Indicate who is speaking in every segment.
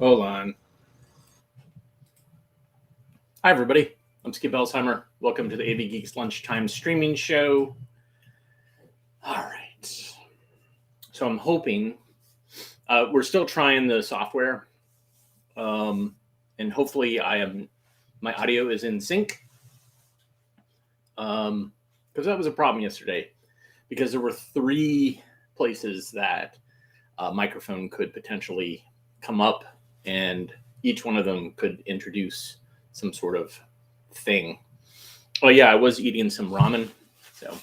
Speaker 1: Hold on. Hi, everybody. I'm Skip Elsheimer. Welcome to the AV Geeks Lunchtime Streaming Show. All right. So I'm hoping we're still trying the software, and hopefully my audio is in sync. Because that was a problem yesterday, because there were three places that a microphone could potentially come up, and each one of them could introduce some sort of thing. Oh yeah, I was eating some ramen, so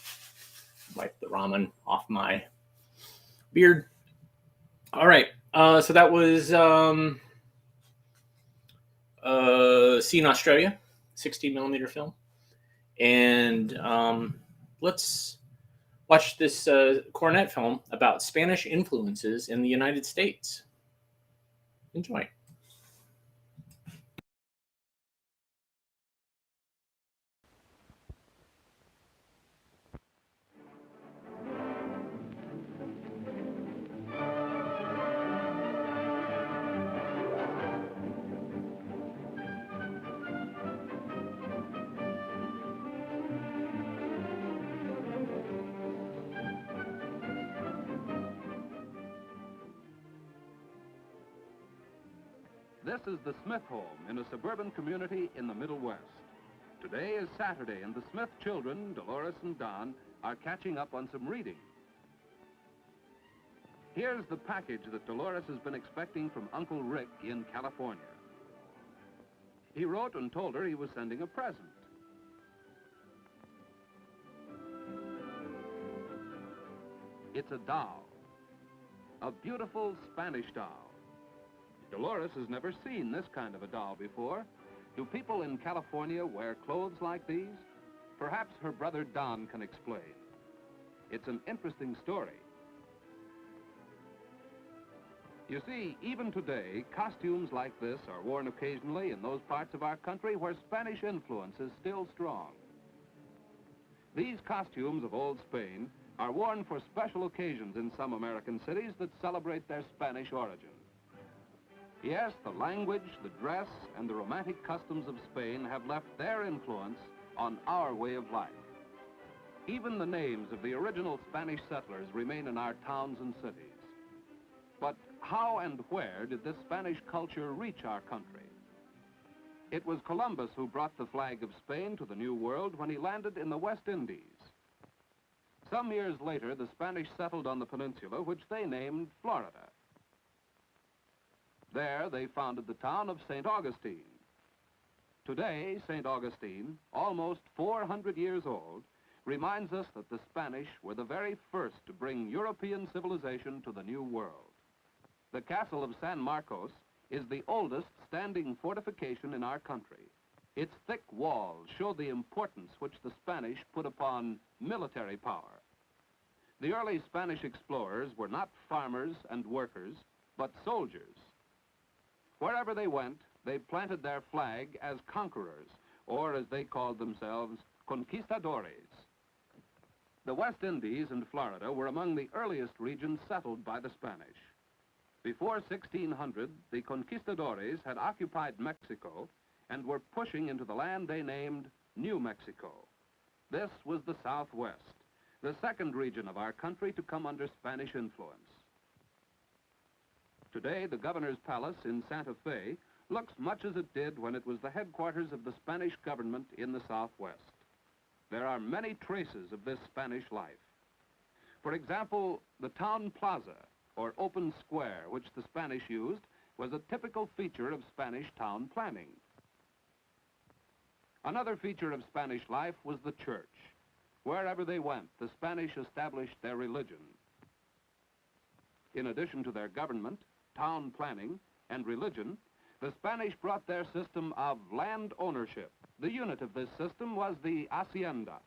Speaker 1: wipe the ramen off my beard. All right, so that was Seen Australia, 16 millimeter film, and let's watch this cornet film about Spanish influences in the United States. Enjoy.
Speaker 2: This is the Smith home in a suburban community in the Middle West. Today is Saturday, and the Smith children, Dolores and Don, are catching up on some reading. Here's the package that Dolores has been expecting from Uncle Rick in California. He wrote and told her he was sending a present. It's a doll, a beautiful Spanish doll. Dolores has never seen this kind of a doll before. Do people in California wear clothes like these? Perhaps her brother Don can explain. It's an interesting story. You see, even today, costumes like this are worn occasionally in those parts of our country where Spanish influence is still strong. These costumes of old Spain are worn for special occasions in some American cities that celebrate their Spanish origin. Yes, the language, the dress, and the romantic customs of Spain have left their influence on our way of life. Even the names of the original Spanish settlers remain in our towns and cities. But how and where did this Spanish culture reach our country? It was Columbus who brought the flag of Spain to the New World when he landed in the West Indies. Some years later, the Spanish settled on the peninsula, which they named Florida. There, they founded the town of St. Augustine. Today, St. Augustine, almost 400 years old, reminds us that the Spanish were the very first to bring European civilization to the New World. The castle of San Marcos is the oldest standing fortification in our country. Its thick walls show the importance which the Spanish put upon military power. The early Spanish explorers were not farmers and workers, but soldiers. Wherever they went, they planted their flag as conquerors, or as they called themselves, conquistadores. The West Indies and Florida were among the earliest regions settled by the Spanish. Before 1600, the conquistadores had occupied Mexico and were pushing into the land they named New Mexico. This was the Southwest, the second region of our country to come under Spanish influence. Today, the governor's palace in Santa Fe looks much as it did when it was the headquarters of the Spanish government in the Southwest. There are many traces of this Spanish life. For example, the town plaza, or open square, which the Spanish used, was a typical feature of Spanish town planning. Another feature of Spanish life was the church. Wherever they went, the Spanish established their religion. In addition to their government, town planning, and religion, the Spanish brought their system of land ownership. The unit of this system was the hacienda.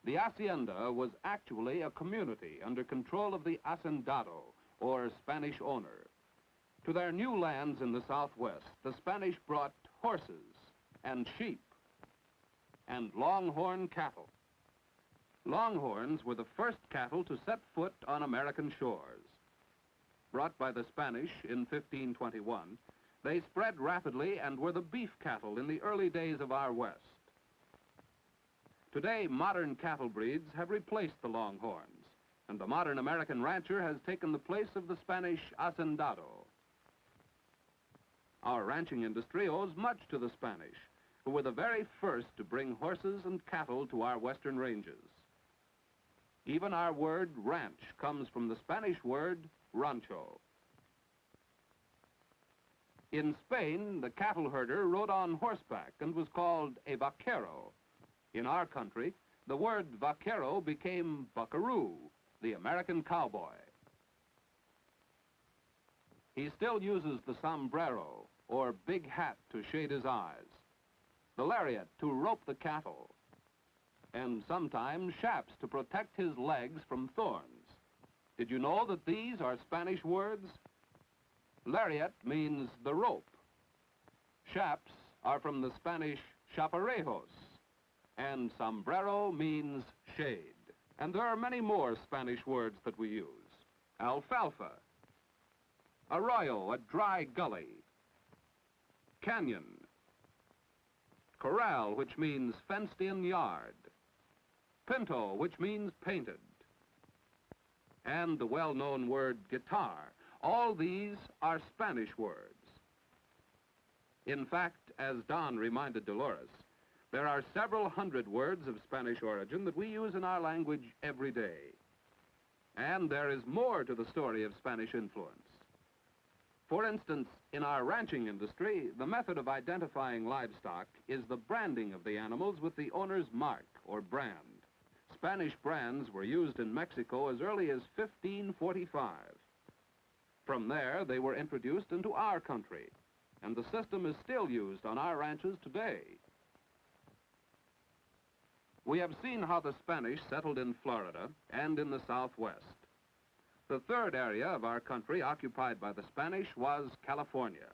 Speaker 2: The hacienda was actually a community under control of the hacendado, or Spanish owner. To their new lands in the Southwest, the Spanish brought horses and sheep and longhorn cattle. Longhorns were the first cattle to set foot on American shores. Brought by the Spanish in 1521, They spread rapidly and were the beef cattle in the early days of our West. Today, modern cattle breeds have replaced the Longhorns, and the modern American rancher has taken the place of the Spanish hacendado. Our ranching industry owes much to the Spanish, who were the very first to bring horses and cattle to our western ranges. Even our word ranch comes from the Spanish word rancho. In Spain, the cattle herder rode on horseback and was called a vaquero. In our country, the word vaquero became buckaroo, the American cowboy. He still uses the sombrero, or big hat, to shade his eyes, the lariat to rope the cattle, and sometimes chaps to protect his legs from thorns. Did you know that these are Spanish words? Lariat means the rope. Chaps are from the Spanish chaparejos, and sombrero means shade. And there are many more Spanish words that we use. Alfalfa, arroyo, a dry gully, canyon, corral, which means fenced-in yard, pinto, which means painted, and the well-known word guitar. All these are Spanish words. In fact, as Don reminded Dolores, there are several hundred words of Spanish origin that we use in our language every day. And there is more to the story of Spanish influence. For instance, in our ranching industry, the method of identifying livestock is the branding of the animals with the owner's mark or brand. Spanish brands were used in Mexico as early as 1545. From there, they were introduced into our country, and the system is still used on our ranches today. We have seen how the Spanish settled in Florida and in the Southwest. The third area of our country occupied by the Spanish was California.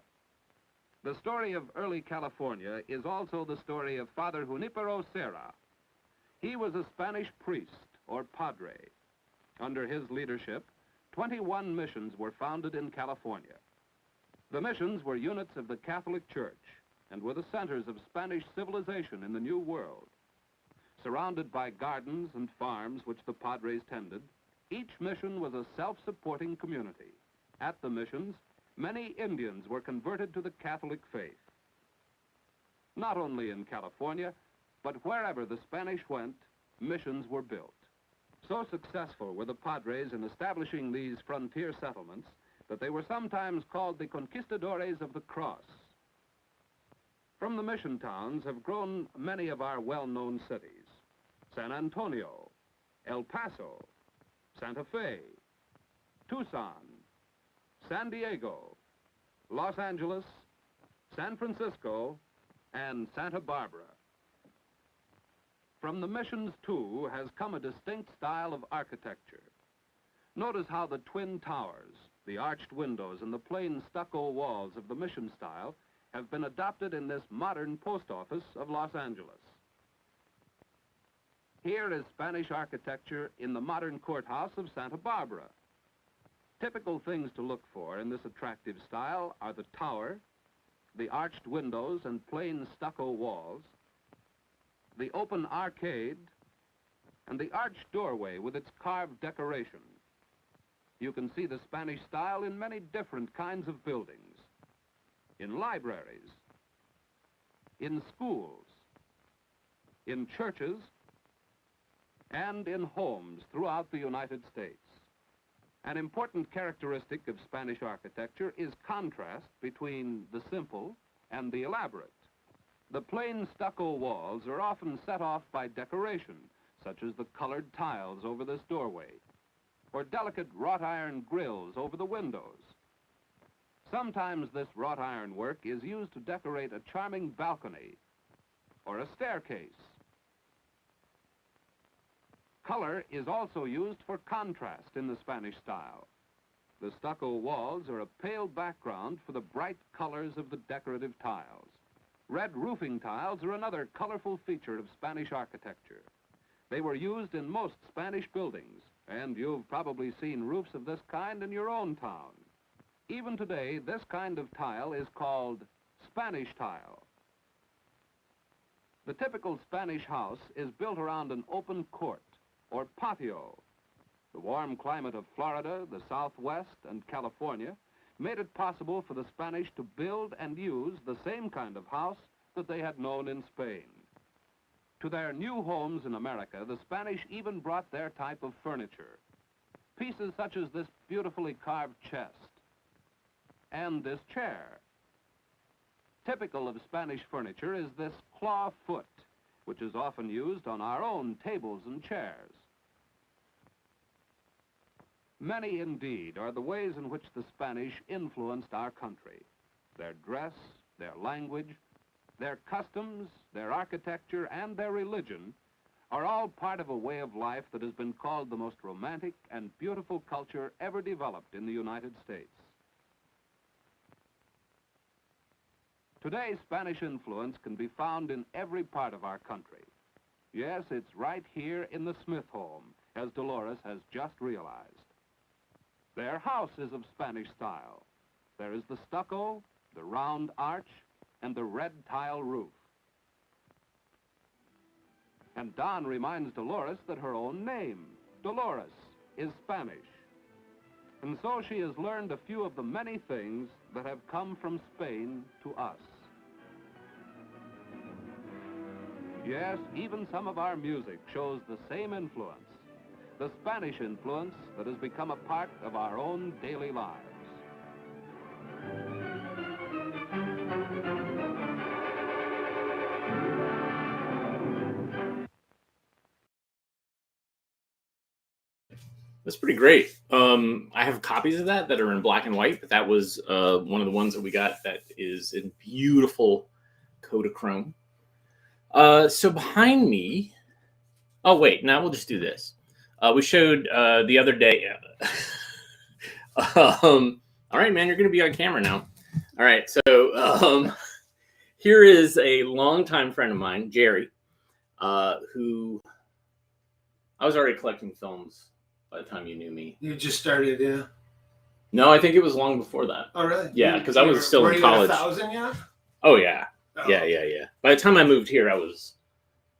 Speaker 2: The story of early California is also the story of Father Junipero Serra. He was a Spanish priest, or padre. Under his leadership, 21 missions were founded in California. The missions were units of the Catholic Church and were the centers of Spanish civilization in the New World. Surrounded by gardens and farms which the padres tended, each mission was a self-supporting community. At the missions, many Indians were converted to the Catholic faith. Not only in California, but wherever the Spanish went, missions were built. So successful were the padres in establishing these frontier settlements that they were sometimes called the conquistadores of the cross. From the mission towns have grown many of our well-known cities: San Antonio, El Paso, Santa Fe, Tucson, San Diego, Los Angeles, San Francisco, and Santa Barbara. From the missions, too, has come a distinct style of architecture. Notice how the twin towers, the arched windows, and the plain stucco walls of the mission style have been adopted in this modern post office of Los Angeles. Here is Spanish architecture in the modern courthouse of Santa Barbara. Typical things to look for in this attractive style are the tower, the arched windows and plain stucco walls, the open arcade, and the arched doorway with its carved decoration. You can see the Spanish style in many different kinds of buildings: in libraries, in schools, in churches, and in homes throughout the United States. An important characteristic of Spanish architecture is contrast between the simple and the elaborate. The plain stucco walls are often set off by decoration, such as the colored tiles over this doorway, or delicate wrought iron grills over the windows. Sometimes this wrought iron work is used to decorate a charming balcony or a staircase. Color is also used for contrast in the Spanish style. The stucco walls are a pale background for the bright colors of the decorative tiles. Red roofing tiles are another colorful feature of Spanish architecture. They were used in most Spanish buildings, and you've probably seen roofs of this kind in your own town. Even today, this kind of tile is called Spanish tile. The typical Spanish house is built around an open court, or patio. The warm climate of Florida, the Southwest, and California made it possible for the Spanish to build and use the same kind of house that they had known in Spain. To their new homes in America, the Spanish even brought their type of furniture. Pieces such as this beautifully carved chest and this chair. Typical of Spanish furniture is this claw foot, which is often used on our own tables and chairs. Many, indeed, are the ways in which the Spanish influenced our country. Their dress, their language, their customs, their architecture, and their religion are all part of a way of life that has been called the most romantic and beautiful culture ever developed in the United States. Today, Spanish influence can be found in every part of our country. Yes, it's right here in the Smith home, as Dolores has just realized. Their house is of Spanish style. There is the stucco, the round arch, and the red tile roof. And Don reminds Dolores that her own name, Dolores, is Spanish. And so she has learned a few of the many things that have come from Spain to us. Yes, even some of our music shows the same influence, the Spanish influence that has become a part of our own daily lives.
Speaker 1: That's pretty great. I have copies of that are in black and white, but that was one of the ones that we got that is in beautiful Kodachrome. So behind me, oh wait, now we'll just do this. We showed the other day. All right, man, you're going to be on camera now. All right, so here is a longtime friend of mine, Jerry, who I was already collecting films by the time you knew me.
Speaker 3: You just started, yeah?
Speaker 1: No, I think it was long before that.
Speaker 3: Oh, really?
Speaker 1: Yeah, because I was still
Speaker 3: were
Speaker 1: in
Speaker 3: you
Speaker 1: college.
Speaker 3: At 1,000 yet?
Speaker 1: Oh, yeah.
Speaker 3: Oh.
Speaker 1: Yeah. By the time I moved here, I was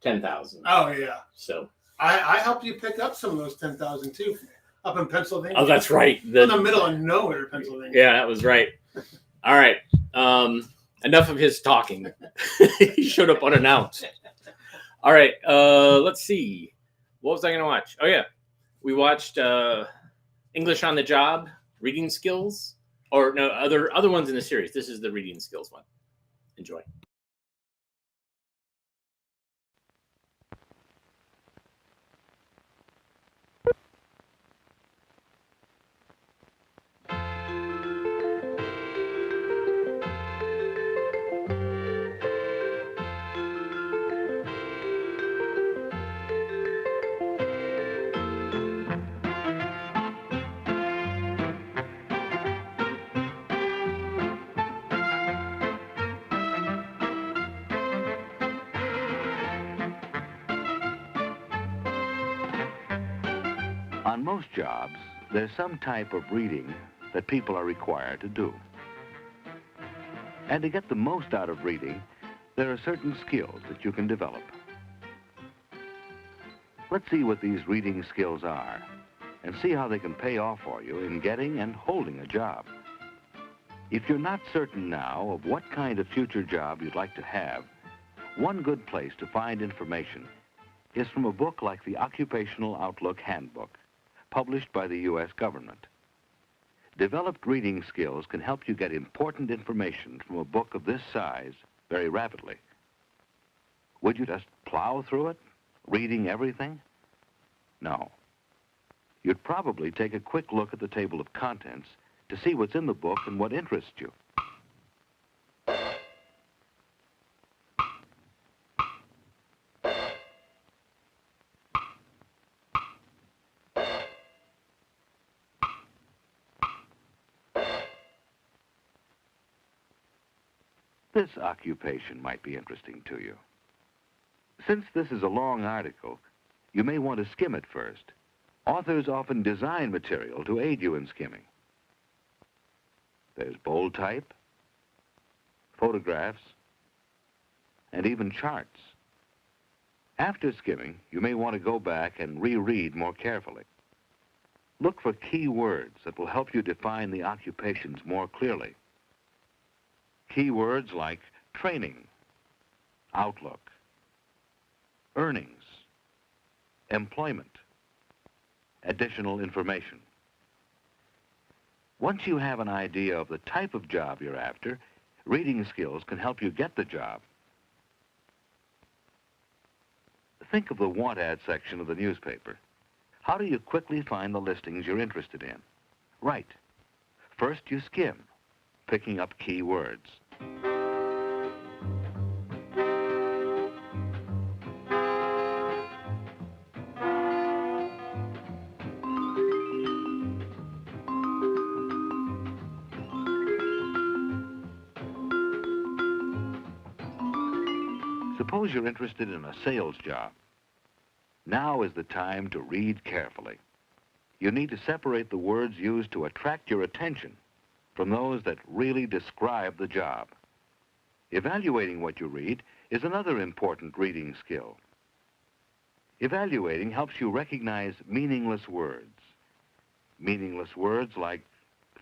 Speaker 1: 10,000.
Speaker 3: Oh, yeah.
Speaker 1: So
Speaker 3: I helped you pick up some of those 10,000 too, up in Pennsylvania.
Speaker 1: Oh, that's right.
Speaker 3: In the middle of nowhere, Pennsylvania.
Speaker 1: Yeah, that was right. All right. Enough of his talking. He showed up unannounced. All right. Let's see. What was I going to watch? Oh, yeah. We watched English on the Job, reading skills, or no, other ones in the series. This is the reading skills one. Enjoy.
Speaker 4: On most jobs, there's some type of reading that people are required to do. And to get the most out of reading, there are certain skills that you can develop. Let's see what these reading skills are and see how they can pay off for you in getting and holding a job. If you're not certain now of what kind of future job you'd like to have, one good place to find information is from a book like the Occupational Outlook Handbook, published by the U.S. government. Developed reading skills can help you get important information from a book of this size very rapidly. Would you just plow through it, reading everything? No. You'd probably take a quick look at the table of contents to see what's in the book and what interests you. This occupation might be interesting to you. Since this is a long article, you may want to skim it first. Authors often design material to aid you in skimming. There's bold type, photographs, and even charts. After skimming, you may want to go back and reread more carefully. Look for key words that will help you define the occupations more clearly. Key words like training, outlook, earnings, employment, additional information. Once you have an idea of the type of job you're after, reading skills can help you get the job. Think of the want ad section of the newspaper. How do you quickly find the listings you're interested in? Right. First you skim, picking up key words. Suppose you're interested in a sales job. Now is the time to read carefully. You need to separate the words used to attract your attention from those that really describe the job. Evaluating what you read is another important reading skill. Evaluating helps you recognize meaningless words. Meaningless words like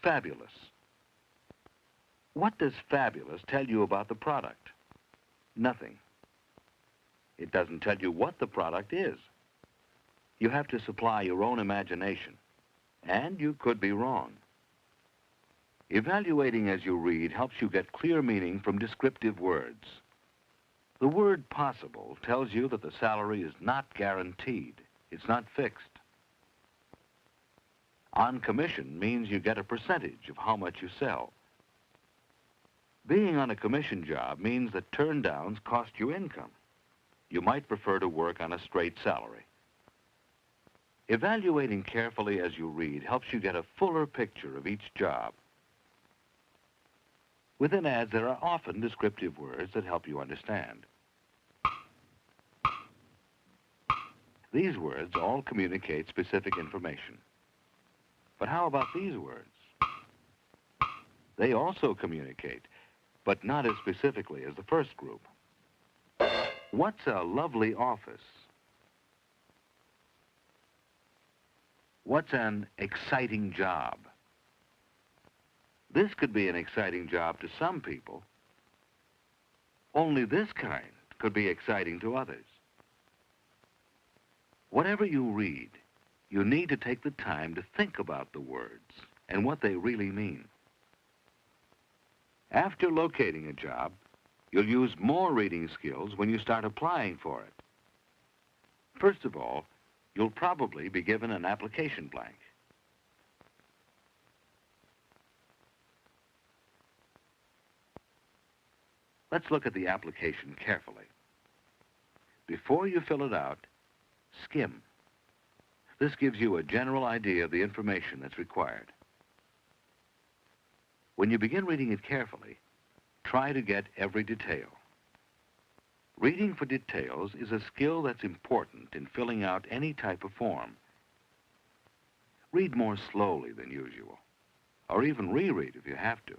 Speaker 4: fabulous. What does fabulous tell you about the product? Nothing. It doesn't tell you what the product is. You have to supply your own imagination, and you could be wrong. Evaluating as you read helps you get clear meaning from descriptive words. The word possible tells you that the salary is not guaranteed. It's not fixed. On commission means you get a percentage of how much you sell. Being on a commission job means that turndowns cost you income. You might prefer to work on a straight salary. Evaluating carefully as you read helps you get a fuller picture of each job. Within ads, there are often descriptive words that help you understand. These words all communicate specific information. But how about these words? They also communicate, but not as specifically as the first group. What's a lovely office? What's an exciting job? This could be an exciting job to some people. Only this kind could be exciting to others. Whatever you read, you need to take the time to think about the words and what they really mean. After locating a job, you'll use more reading skills when you start applying for it. First of all, you'll probably be given an application blank. Let's look at the application carefully. Before you fill it out, skim. This gives you a general idea of the information that's required. When you begin reading it carefully, try to get every detail. Reading for details is a skill that's important in filling out any type of form. Read more slowly than usual, or even reread if you have to.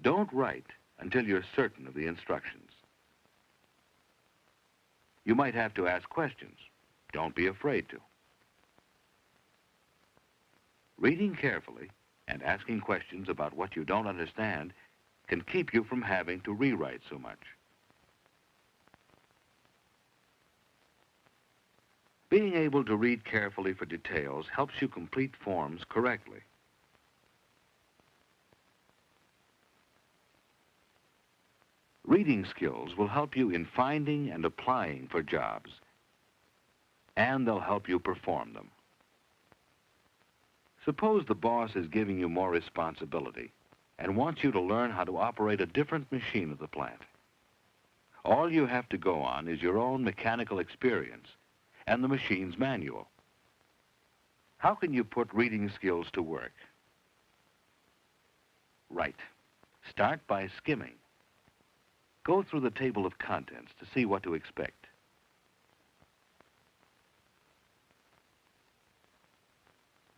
Speaker 4: Don't write until you're certain of the instructions. You might have to ask questions. Don't be afraid to. Reading carefully and asking questions about what you don't understand can keep you from having to rewrite so much. Being able to read carefully for details helps you complete forms correctly. Reading skills will help you in finding and applying for jobs, and they'll help you perform them. Suppose the boss is giving you more responsibility and wants you to learn how to operate a different machine at the plant. All you have to go on is your own mechanical experience and the machine's manual. How can you put reading skills to work? Right. Start by skimming. Go through the table of contents to see what to expect.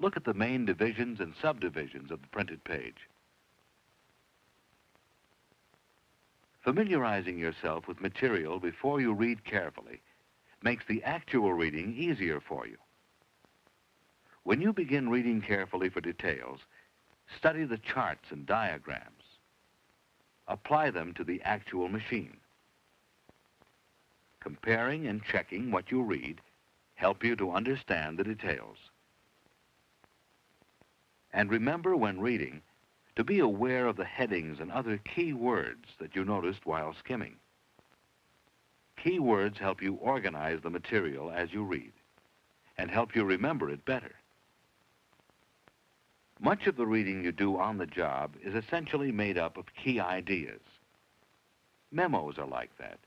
Speaker 4: Look at the main divisions and subdivisions of the printed page. Familiarizing yourself with material before you read carefully makes the actual reading easier for you. When you begin reading carefully for details, study the charts and diagrams. Apply them to the actual machine. Comparing and checking what you read help you to understand the details. And remember when reading to be aware of the headings and other key words that you noticed while skimming. Key words help you organize the material as you read and help you remember it better. Much of the reading you do on the job is essentially made up of key ideas. Memos are like that.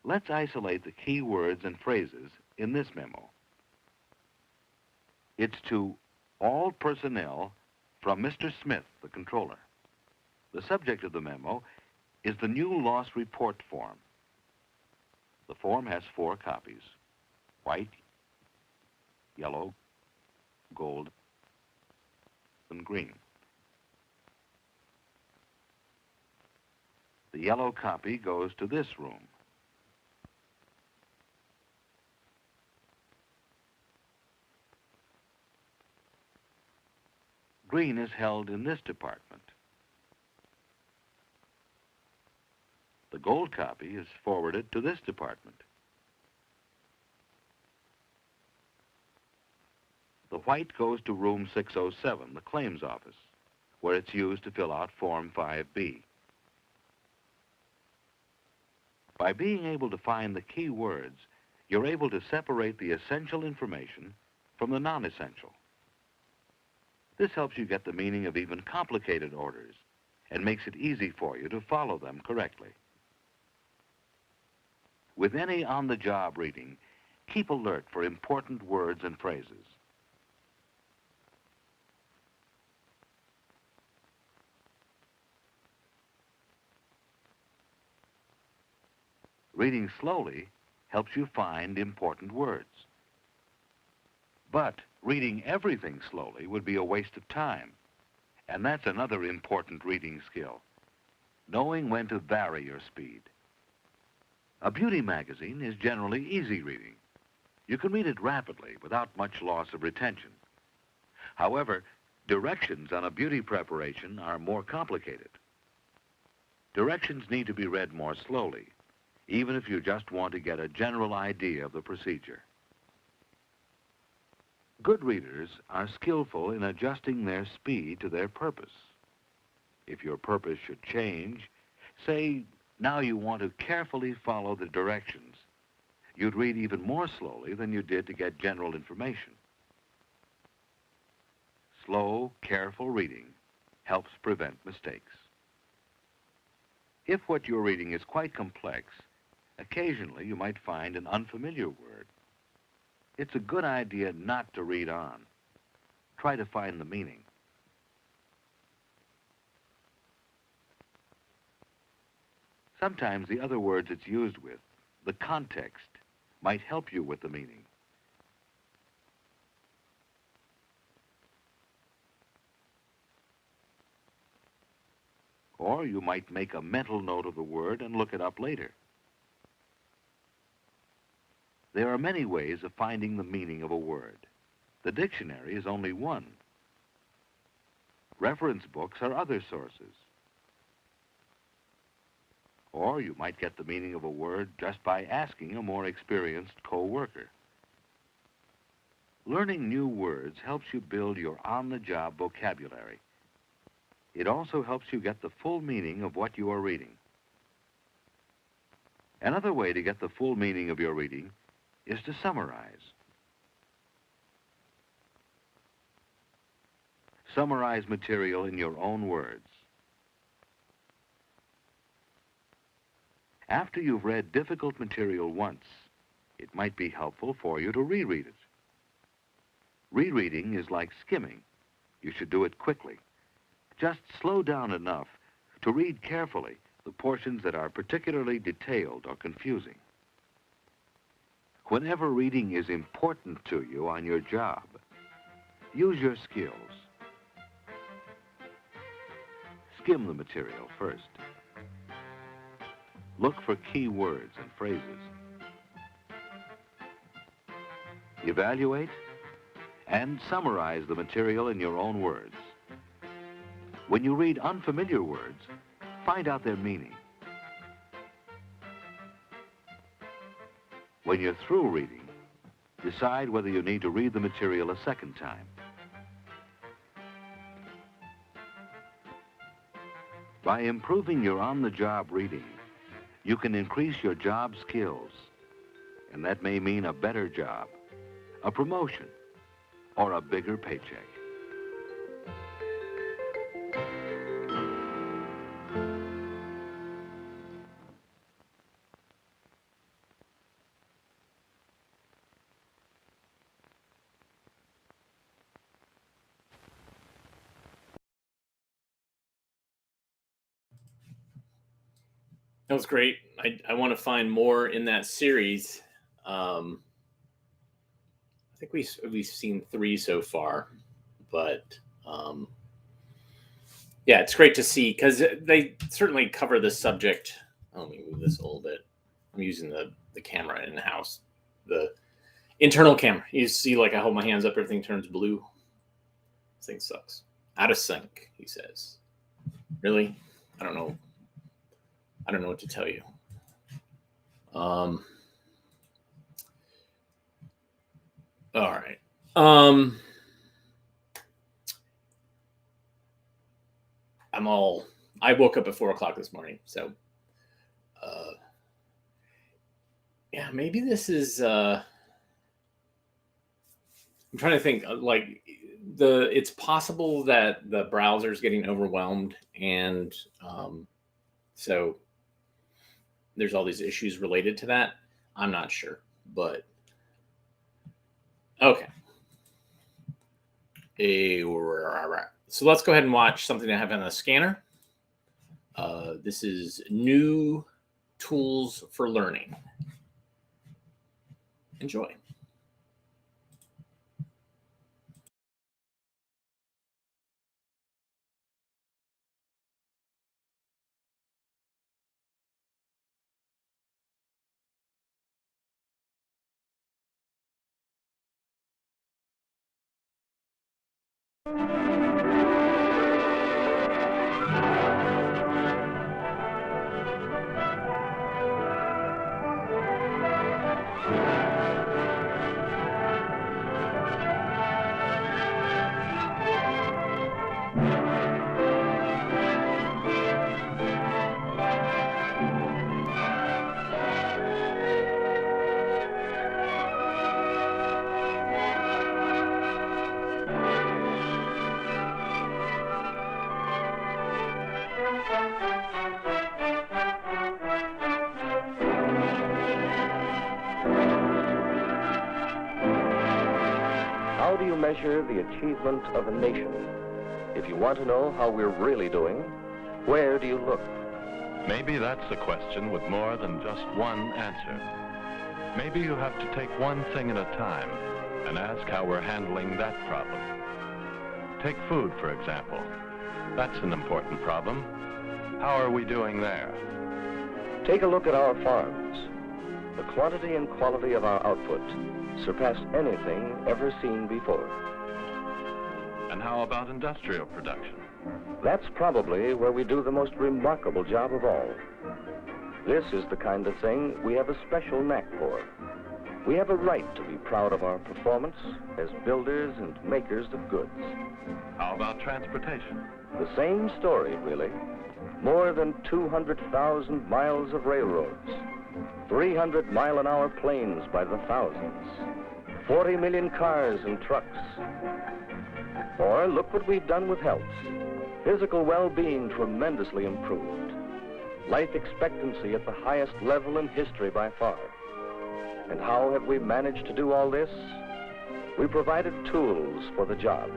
Speaker 4: Let's isolate the key words and phrases in this memo. It's to all personnel from Mr. Smith, the controller. The subject of the memo is the new loss report form. The form has 4 copies: white, yellow, gold, and green. The yellow copy goes to this room. Green is held in this department. The gold copy is forwarded to this department. The white goes to room 607, the claims office, where it's used to fill out Form 5B. By being able to find the key words, you're able to separate the essential information from the non-essential. This helps you get the meaning of even complicated orders and makes it easy for you to follow them correctly. With any on-the-job reading, keep alert for important words and phrases. Reading slowly helps you find important words. But reading everything slowly would be a waste of time. And that's another important reading skill, knowing when to vary your speed. A beauty magazine is generally easy reading. You can read it rapidly without much loss of retention. However, directions on a beauty preparation are more complicated. Directions need to be read more slowly, even if you just want to get a general idea of the procedure. Good readers are skillful in adjusting their speed to their purpose. If your purpose should change, say, now you want to carefully follow the directions, you'd read even more slowly than you did to get general information. Slow, careful reading helps prevent mistakes. If what you're reading is quite complex, occasionally you might find an unfamiliar word. It's a good idea not to read on. Try to find the meaning. Sometimes the other words it's used with, the context, might help you with the meaning. Or you might make a mental note of the word and look it up later. There are many ways of finding the meaning of a word. The dictionary is only one. Reference books are other sources. Or you might get the meaning of a word just by asking a more experienced co-worker. Learning new words helps you build your on-the-job vocabulary. It also helps you get the full meaning of what you are reading. Another way to get the full meaning of your reading is to summarize. Summarize material in your own words. After you've read difficult material once, it might be helpful for you to reread it. Rereading is like skimming. You should do it quickly. Just slow down enough to read carefully the portions that are particularly detailed or confusing. Whenever reading is important to you on your job, use your skills. Skim the material first. Look for key words and phrases. Evaluate and summarize the material in your own words. When you read unfamiliar words, find out their meaning. When you're through reading, decide whether you need to read the material a second time. By improving your on-the-job reading, you can increase your job skills, and that may mean a better job, a promotion, or a bigger paycheck.
Speaker 1: That was great. I want to find more in that series. I think we've seen 3 so far, but yeah, it's great to see because they certainly cover this subject. Let me move this a little bit. I'm using the camera in the house, the internal camera. You see, like I hold my hands up, everything turns blue. This thing sucks. Out of sync, he says. Really? I don't know. I don't know what to tell you. All right. I woke up at 4 o'clock this morning. So, yeah, maybe this is, I'm trying to think like it's possible that the browser is getting overwhelmed. And, so there's all these issues related to that. I'm not sure, but okay. So let's go ahead and watch something I have on the scanner. This is new tools for learning. Enjoy.
Speaker 5: How do you measure the achievement of a nation? If you want to know how we're really doing, where do you look?
Speaker 6: Maybe that's a question with more than just one answer. Maybe you have to take one thing at a time and ask how we're handling that problem. Take food, for example. That's an important problem. How are we doing there?
Speaker 5: Take a look at our farms. The quantity and quality of our output surpass anything ever seen before.
Speaker 6: And how about industrial production?
Speaker 5: That's probably where we do the most remarkable job of all. This is the kind of thing we have a special knack for. We have a right to be proud of our performance as builders and makers of goods.
Speaker 6: How about transportation?
Speaker 5: The same story, really. More than 200,000 miles of railroads, 300-mile-an-hour planes by the thousands, 40 million cars and trucks. Or look what we've done with health. Physical well-being tremendously improved. Life expectancy at the highest level in history by far. And how have we managed to do all this? We provided tools for the job.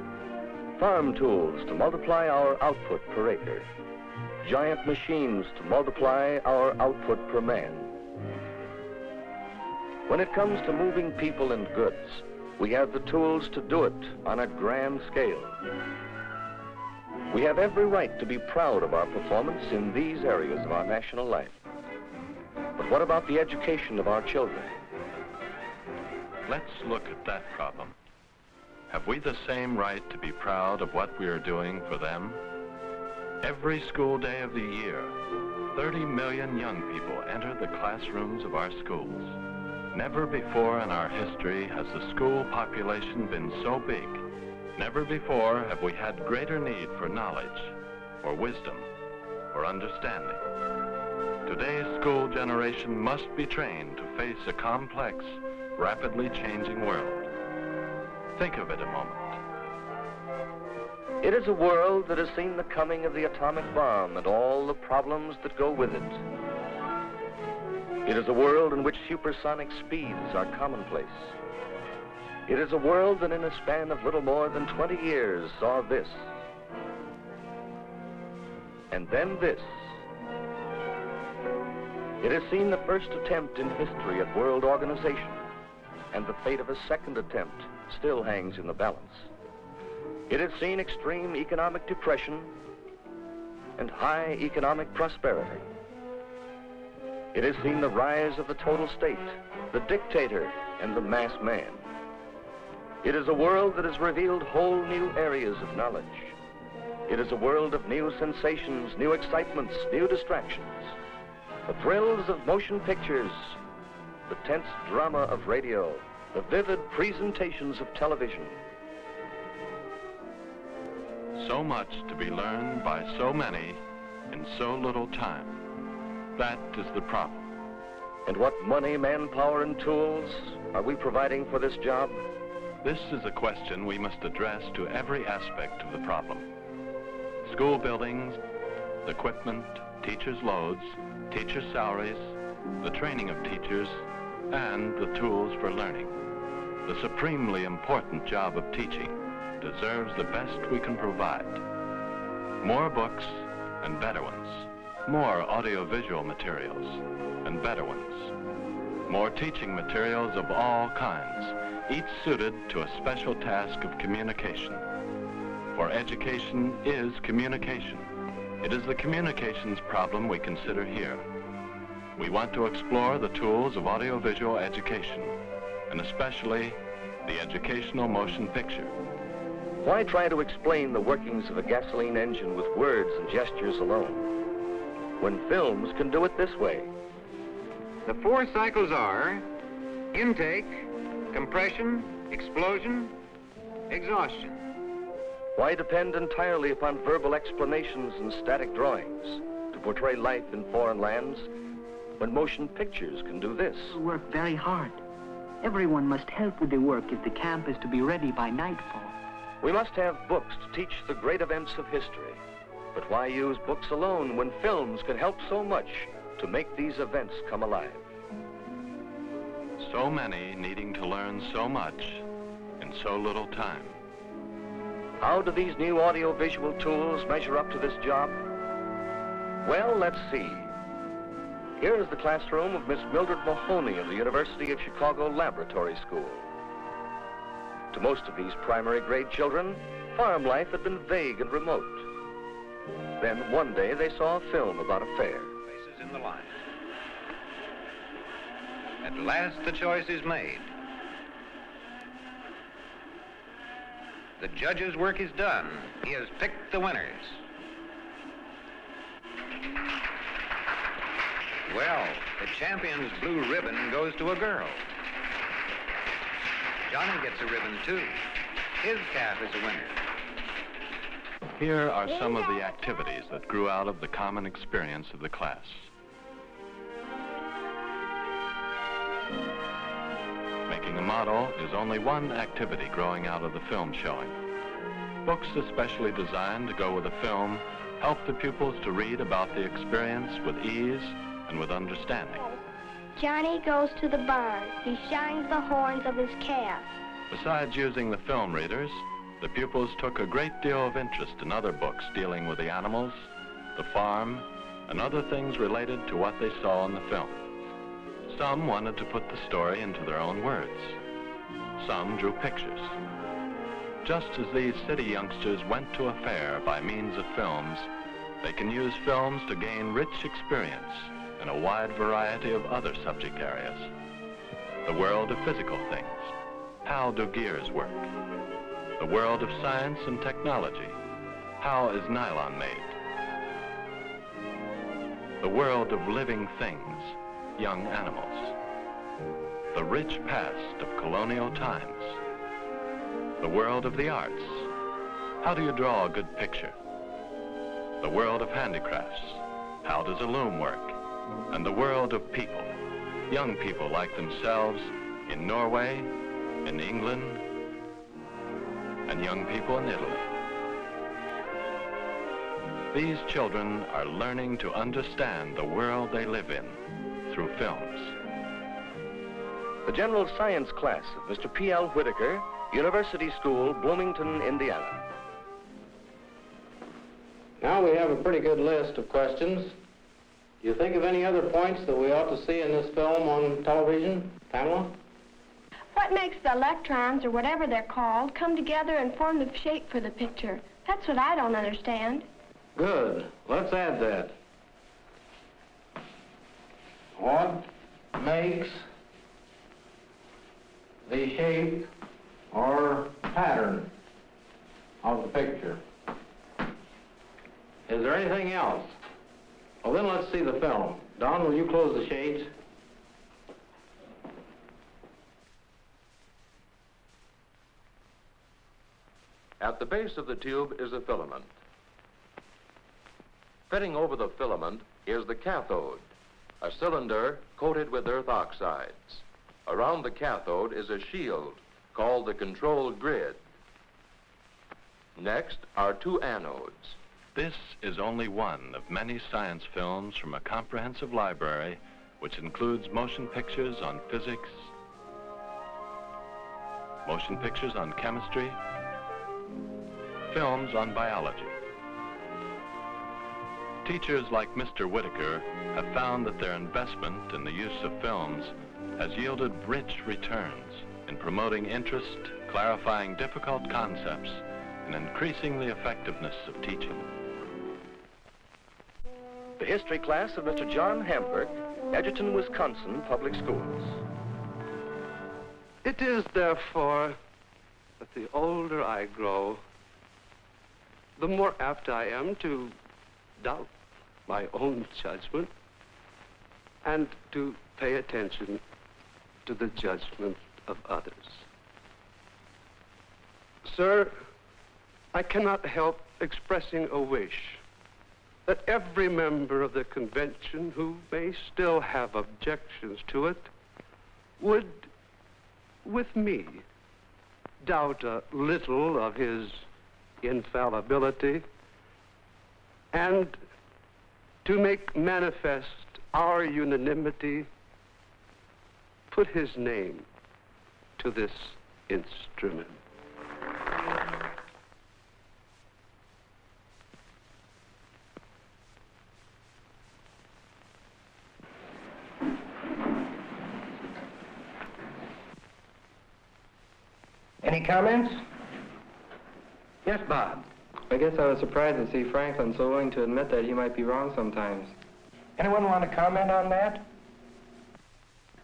Speaker 5: Farm tools to multiply our output per acre. Giant machines to multiply our output per man. When it comes to moving people and goods, we have the tools to do it on a grand scale. We have every right to be proud of our performance in these areas of our national life. But what about the education of our children?
Speaker 6: Let's look at that problem. Have we the same right to be proud of what we are doing for them? Every school day of the year, 30 million young people enter the classrooms of our schools. Never before in our history has the school population been so big. Never before have we had greater need for knowledge, for wisdom, for understanding. Today's school generation must be trained to face a complex, rapidly changing world. Think of it a moment.
Speaker 5: It is a world that has seen the coming of the atomic bomb and all the problems that go with it. It is a world in which supersonic speeds are commonplace. It is a world that in a span of little more than 20 years saw this, and then this. It has seen the first attempt in history at world organization, and the fate of a second attempt still hangs in the balance. It has seen extreme economic depression and high economic prosperity. It has seen the rise of the total state, the dictator, and the mass man. It is a world that has revealed whole new areas of knowledge. It is a world of new sensations, new excitements, new distractions. The thrills of motion pictures, the tense drama of radio, the vivid presentations of television.
Speaker 6: So much to be learned by so many in so little time. That is the problem.
Speaker 5: And what money, manpower, and tools are we providing for this job?
Speaker 6: This is a question we must address to every aspect of the problem. School buildings, equipment, teachers' loads, teachers' salaries, the training of teachers, and the tools for learning. The supremely important job of teaching deserves the best we can provide. More books and better ones. More audiovisual materials and better ones. More teaching materials of all kinds, each suited to a special task of communication. For education is communication. It is the communications problem we consider here. We want to explore the tools of audiovisual education, and especially the educational motion picture.
Speaker 5: Why try to explain the workings of a gasoline engine with words and gestures alone, when films can do it this way?
Speaker 7: The four cycles are intake, compression, explosion, exhaustion.
Speaker 5: Why depend entirely upon verbal explanations and static drawings to portray life in foreign lands, when motion pictures can do this?
Speaker 8: We work very hard. Everyone must help with the work if the camp is to be ready by nightfall.
Speaker 5: We must have books to teach the great events of history. But why use books alone when films can help so much to make these events come alive?
Speaker 6: So many needing to learn so much in so little time.
Speaker 5: How do these new audiovisual tools measure up to this job? Well, let's see. Here is the classroom of Miss Mildred Mahoney of the University of Chicago Laboratory School. To most of these primary grade children, farm life had been vague and remote. Then one day they saw a film about a fair.
Speaker 7: Places in the line. At last the choice is made. The judge's work is done. He has picked the winners. Well, the champion's blue ribbon goes to a girl. Johnny gets a ribbon too. His calf is a winner.
Speaker 6: Here are some of the activities that grew out of the common experience of the class. Making a model is only one activity growing out of the film showing. Books especially designed to go with the film help the pupils to read about the experience with ease and with understanding.
Speaker 9: Johnny goes to the barn. He shines the horns of his calf.
Speaker 6: Besides using the film readers, the pupils took a great deal of interest in other books dealing with the animals, the farm, and other things related to what they saw in the film. Some wanted to put the story into their own words. Some drew pictures. Just as these city youngsters went to a fair by means of films, they can use films to gain rich experience and and a wide variety of other subject areas. The world of physical things. How do gears work? The world of science and technology. How is nylon made? The world of living things, young animals. The rich past of colonial times. The world of the arts. How do you draw a good picture? The world of handicrafts. How does a loom work? And the world of people. Young people like themselves in Norway, in England, and young people in Italy. These children are learning to understand the world they live in through films.
Speaker 5: The General Science class of Mr. P.L. Whitaker, University School, Bloomington, Indiana.
Speaker 10: Now we have a pretty good list of questions. Do you think of any other points that we ought to see in this film on television, Pamela?
Speaker 9: What makes the electrons, or whatever they're called, come together and form the shape for the picture? That's what I don't understand.
Speaker 10: Good. Let's add that. What makes the shape or pattern of the picture? Is there anything else? Well, then let's see the film. Don, will you close the shades?
Speaker 2: At the base of the tube is a filament. Fitting over the filament is the cathode, a cylinder coated with earth oxides. Around the cathode is a shield called the control grid. Next are two anodes.
Speaker 6: This is only one of many science films from a comprehensive library which includes motion pictures on physics, motion pictures on chemistry, films on biology. Teachers like Mr. Whitaker have found that their investment in the use of films has yielded rich returns in promoting interest, clarifying difficult concepts, and increasing the effectiveness of teaching.
Speaker 5: The history class of Mr. John Hamburg, Edgerton, Wisconsin Public Schools.
Speaker 11: It is therefore that the older I grow, the more apt I am to doubt my own judgment and to pay attention to the judgment of others. Sir, I cannot help expressing a wish that every member of the convention who may still have objections to it would, with me, doubt a little of his infallibility and to make manifest our unanimity, put his name to this instrument.
Speaker 10: Any comments?
Speaker 11: Yes, Bob.
Speaker 10: I guess I was surprised to see Franklin so willing to admit that he might be wrong sometimes. Anyone want to comment on that?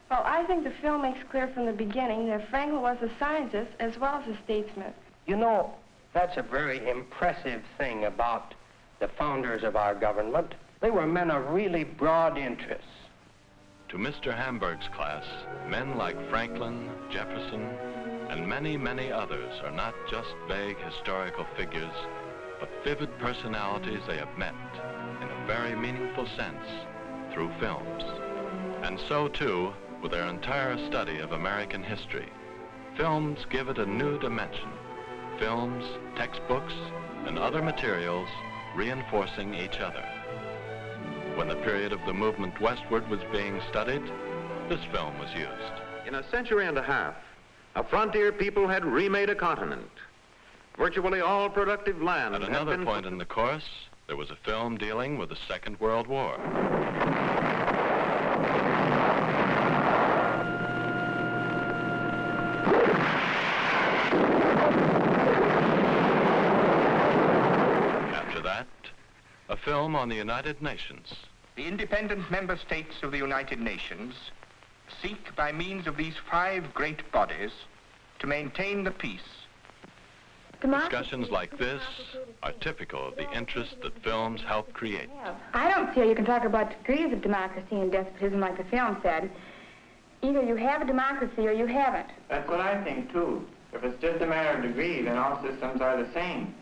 Speaker 9: Well, I think the film makes clear from the beginning that Franklin was a scientist as well as a statesman.
Speaker 10: You know, that's a very impressive thing about the founders of our government. They were men of really broad interests.
Speaker 6: To Mr. Hamburg's class, men like Franklin, Jefferson, and many, many others are not just vague historical figures, but vivid personalities they have met in a very meaningful sense through films. And so, too, with their entire study of American history. Films give it a new dimension. Films, textbooks, and other materials reinforcing each other. When the period of the movement westward was being studied, this film was used.
Speaker 7: In a century and a half, a frontier people had remade a continent. Virtually all productive land
Speaker 6: At another point in the course, there was a film dealing with the Second World War. After that, a film on the United Nations.
Speaker 12: The independent member states of the United Nations seek by means of these 5 great bodies to maintain the peace.
Speaker 6: Discussions like this are typical of the interest that films help create.
Speaker 13: I don't see how you can talk about degrees of democracy and despotism like the film said. Either you have a democracy or you haven't.
Speaker 14: That's what I think, too. If it's just a matter of degree, then all systems are the same.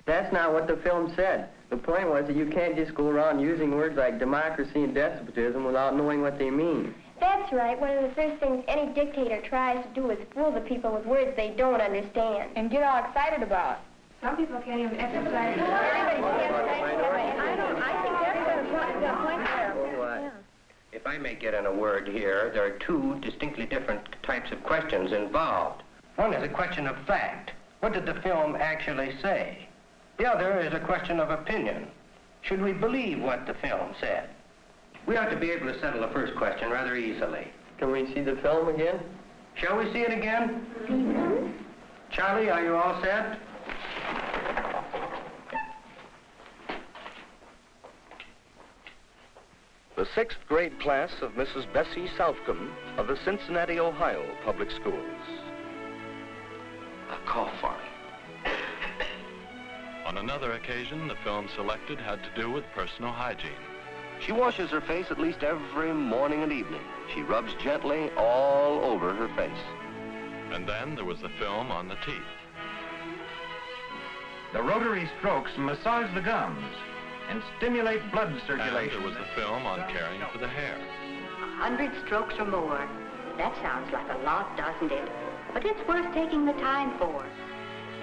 Speaker 10: That's not what the film said. The point was that you can't just go around using words like democracy and despotism without knowing what they mean.
Speaker 9: That's right. One of the first things any dictator tries to do is fool the people with words they don't understand.
Speaker 13: And get all excited about.
Speaker 9: Some people can't even exercise. I think that's the point there.
Speaker 10: If I may get in a word here, there are 2 distinctly different types of questions involved. One is a question of fact. What did the film actually say? The other is a question of opinion. Should we believe what the film said? We ought to be able to settle the first question rather easily. Can we see the film again? Shall we see it again? Mm-hmm. Charlie, are you all set?
Speaker 5: The 6th grade class of Mrs. Bessie Southcombe of the Cincinnati, Ohio Public Schools.
Speaker 4: A cough farm.
Speaker 6: On another occasion, the film selected had to do with personal hygiene.
Speaker 5: She washes her face at least every morning and evening. She rubs gently all over her face.
Speaker 6: And then there was the film on the teeth.
Speaker 12: The rotary strokes massage the gums and stimulate blood circulation.
Speaker 6: And there was the film on caring for the hair.
Speaker 15: 100 strokes or more. That sounds like a lot, doesn't it? But it's worth taking the time for.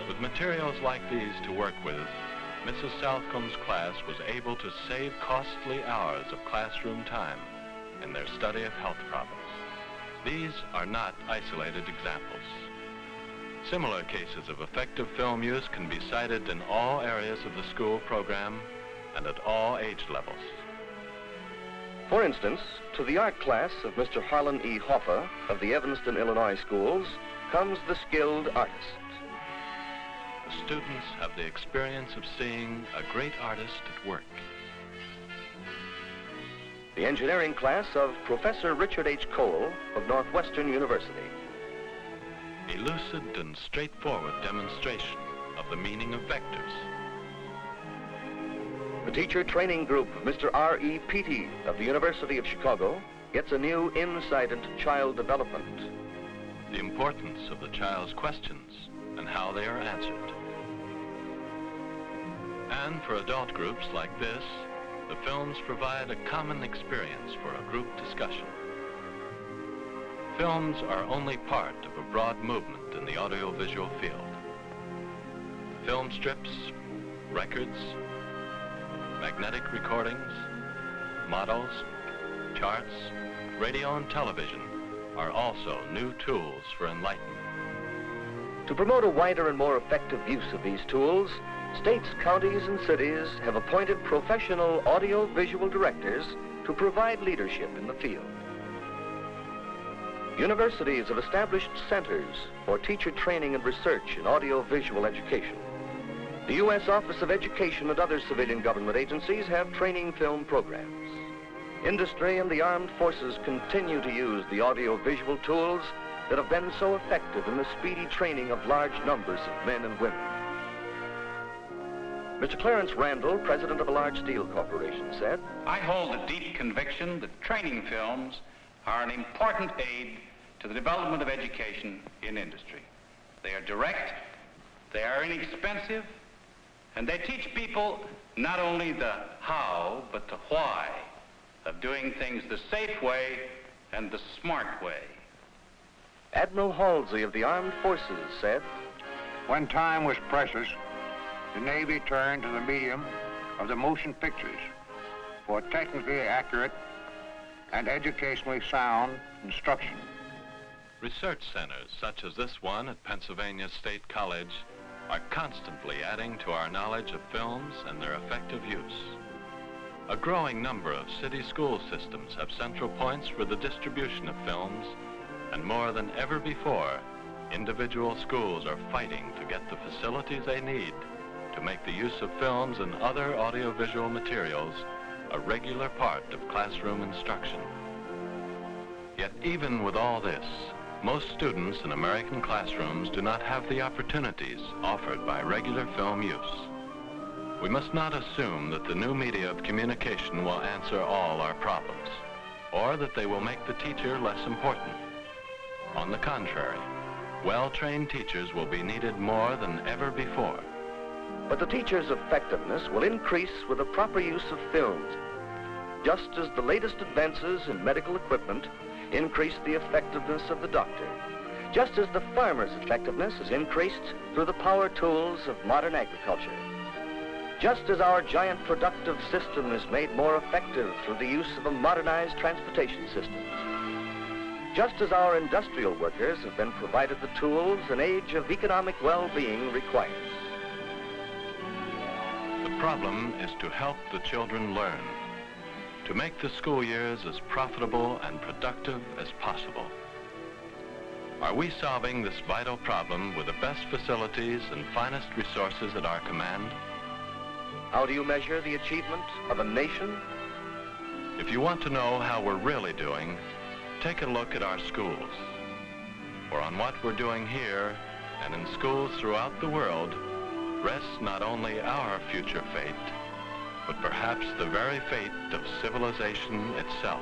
Speaker 6: With materials like these to work with, Mrs. Southcombe's class was able to save costly hours of classroom time in their study of health problems. These are not isolated examples. Similar cases of effective film use can be cited in all areas of the school program and at all age levels.
Speaker 5: For instance, to the art class of Mr. Harlan E. Hoffa of the Evanston, Illinois schools comes the skilled artist.
Speaker 6: The students have the experience of seeing a great artist at work.
Speaker 5: The engineering class of Professor Richard H. Cole of Northwestern University.
Speaker 6: A lucid and straightforward demonstration of the meaning of vectors.
Speaker 5: The teacher training group of Mr. R.E. Peaty of the University of Chicago gets a new insight into child development.
Speaker 6: The importance of the child's questions and how they are answered. And for adult groups like this, the films provide a common experience for a group discussion. Films are only part of a broad movement in the audiovisual field. Film strips, records, magnetic recordings, models, charts, radio and television are also new tools for enlightenment.
Speaker 5: To promote a wider and more effective use of these tools, states, counties, and cities have appointed professional audio-visual directors to provide leadership in the field. Universities have established centers for teacher training and research in audio-visual education. The U.S. Office of Education and other civilian government agencies have training film programs. Industry and the armed forces continue to use the audio-visual tools that have been so effective in the speedy training of large numbers of men and women. Mr. Clarence Randall, president of a large steel corporation, said,
Speaker 16: I hold a deep conviction that training films are an important aid to the development of education in industry. They are direct, they are inexpensive, and they teach people not only the how, but the why of doing things the safe way and the smart way.
Speaker 5: Admiral Halsey of the Armed Forces said,
Speaker 17: when time was precious, the Navy turned to the medium of the motion pictures for technically accurate and educationally sound instruction.
Speaker 6: Research centers such as this one at Pennsylvania State College are constantly adding to our knowledge of films and their effective use. A growing number of city school systems have central points for the distribution of films, and more than ever before, individual schools are fighting to get the facilities they need to make the use of films and other audiovisual materials a regular part of classroom instruction. Yet even with all this, most students in American classrooms do not have the opportunities offered by regular film use. We must not assume that the new media of communication will answer all our problems, or that they will make the teacher less important. On the contrary, well-trained teachers will be needed more than ever before.
Speaker 5: But the teacher's effectiveness will increase with the proper use of films, just as the latest advances in medical equipment increase the effectiveness of the doctor, just as the farmer's effectiveness is increased through the power tools of modern agriculture, just as our giant productive system is made more effective through the use of a modernized transportation system, just as our industrial workers have been provided the tools an age of economic well-being requires.
Speaker 6: The problem is to help the children learn, to make the school years as profitable and productive as possible. Are we solving this vital problem with the best facilities and finest resources at our command?
Speaker 5: How do you measure the achievement of a nation?
Speaker 6: If you want to know how we're really doing, take a look at our schools. For on what we're doing here and in schools throughout the world rests not only our future fate, but perhaps the very fate of civilization itself.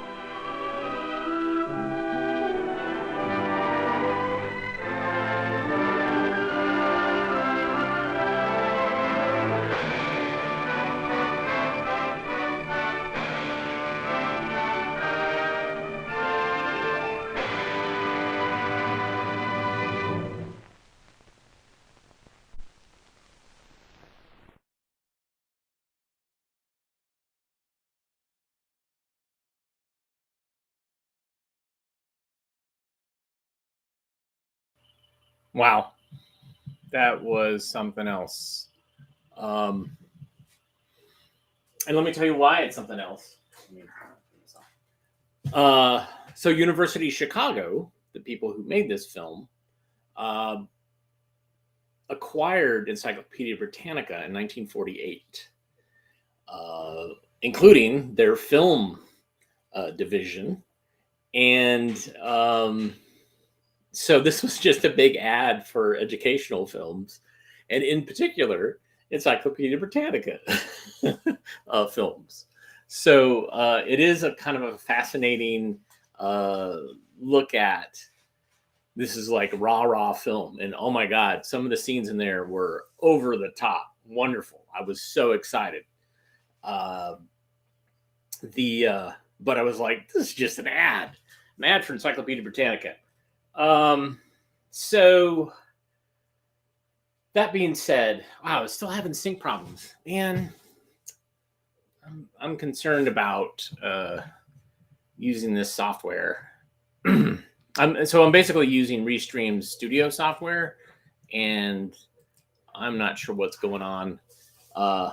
Speaker 1: Wow, that was something else. And let me tell you why it's something else. So University of Chicago, the people who made this film, acquired Encyclopedia Britannica in 1948, including their film division. And so this was just a big ad for educational films, and in particular, Encyclopedia Britannica films. So it is a kind of a fascinating look at, this is like rah film. And oh my God, some of the scenes in there were over the top, wonderful. I was so excited. But I was like, this is just an ad for Encyclopedia Britannica. So that being said, wow, it's still having sync problems, man. I'm concerned about using this software. I'm basically using Restream Studio software, and I'm not sure what's going on,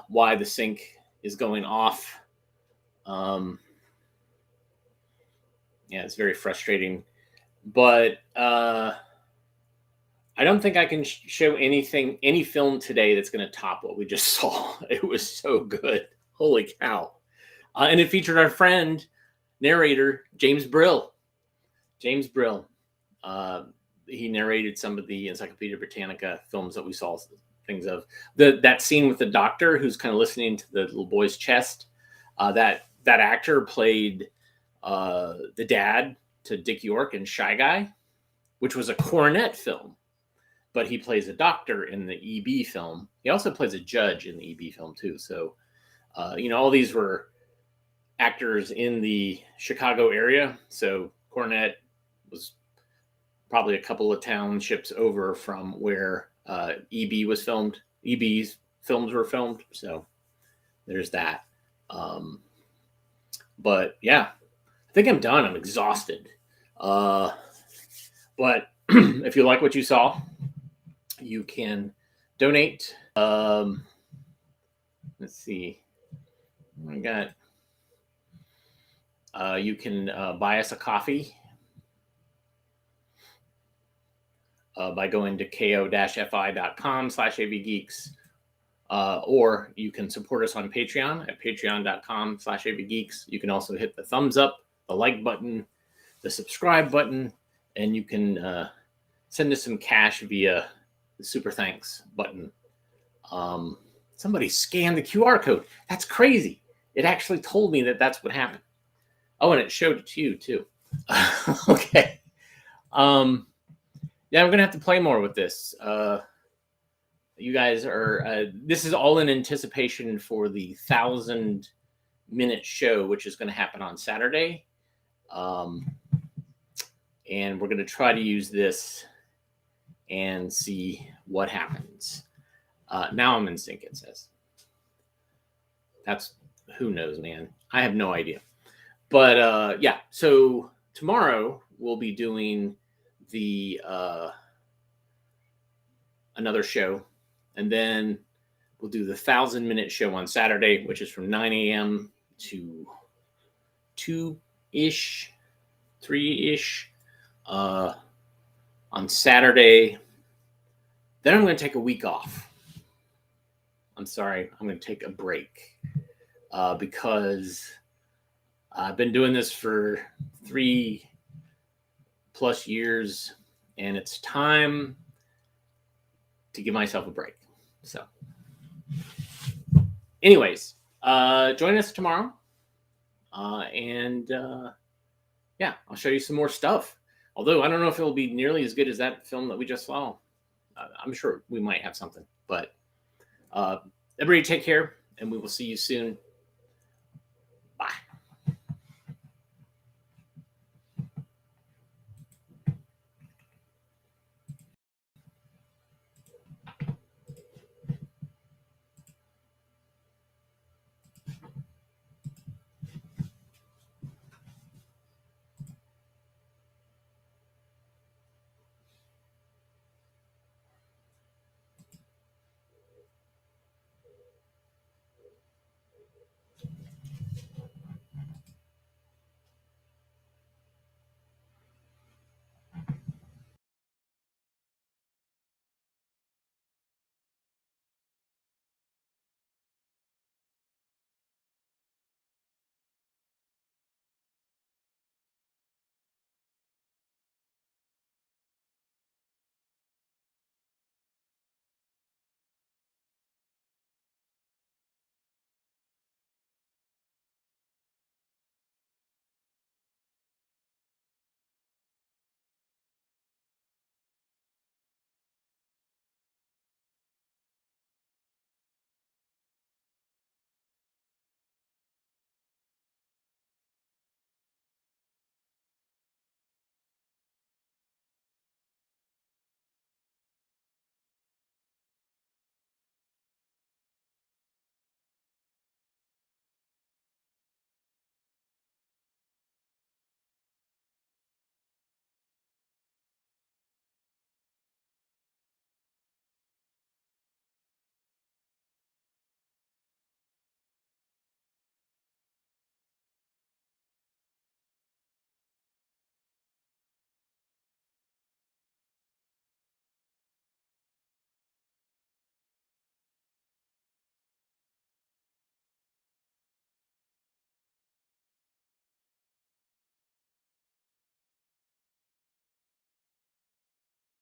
Speaker 1: why the sync is going off. Yeah, it's very frustrating. But I don't think I can show any film today that's going to top what we just saw. It was so good. Holy cow. And it featured our friend, narrator, James Brill. James Brill. He narrated some of the Encyclopedia Britannica films that we saw things of. That scene with the doctor who's kind of listening to the little boy's chest. That actor played the dad to Dick York in Shy Guy, which was a Cornet film, but he plays a doctor in the EB film. He also plays a judge in the EB film too. So, all these were actors in the Chicago area. So Cornet was probably a couple of townships over from where EB was filmed. EB's films were filmed. So there's that. But yeah, I think I'm done. I'm exhausted. But if you like what you saw, you can donate. Let's see. I got. You can buy us a coffee by going to ko-fi.com/avgeeks, Or you can support us on Patreon at patreon.com/avgeeks. You can also hit the thumbs up, the like button, the subscribe button, and you can send us some cash via the super thanks button. Somebody scanned the QR code. That's crazy. It actually told me that that's what happened. Oh, and it showed it to you too. Okay. Yeah, I'm gonna have to play more with this. You guys are. This is all in anticipation for the 1,000-minute show, which is going to happen on Saturday. And we're going to try to use this and see what happens. Now I'm in sync, it says. That's, who knows, man. I have no idea. But yeah, so tomorrow we'll be doing the another show, and then we'll do the 1,000-minute show on Saturday, which is from 9 a.m. to 2-ish, 3-ish on Saturday. Then I'm going to take a week off. I'm sorry, I'm going to take a break because I've been doing this for 3+ years, and it's time to give myself a break. So anyways, join us tomorrow. And yeah, I'll show you some more stuff. Although I don't know if it'll be nearly as good as that film that we just saw. I'm sure we might have something. But everybody take care, and we will see you soon.